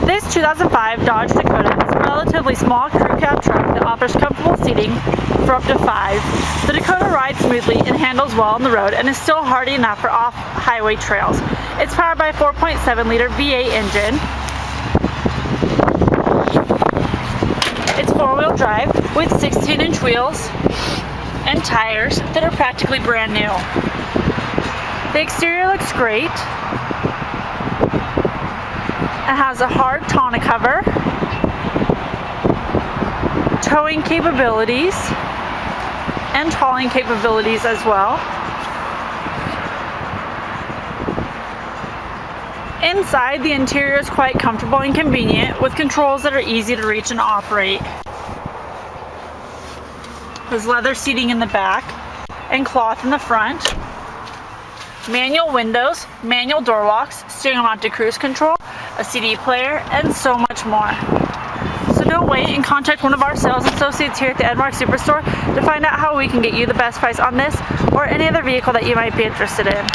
This 2005 Dodge Dakota is a relatively small crew cab truck that offers comfortable seating for up to 5. The Dakota rides smoothly and handles well on the road and is still hardy enough for off-highway trails. It's powered by a 4.7-liter V8 engine. It's four-wheel drive with 16-inch wheels and tires that are practically brand new. The exterior looks great. It has a hard tonneau cover, towing capabilities, and hauling capabilities as well. Inside, the interior is quite comfortable and convenient with controls that are easy to reach and operate. There's leather seating in the back and cloth in the front. Manual windows, manual door locks, steering mounted cruise control, a CD player, and so much more. So don't wait and contact one of our sales associates here at the Edmark Superstore to find out how we can get you the best price on this or any other vehicle that you might be interested in.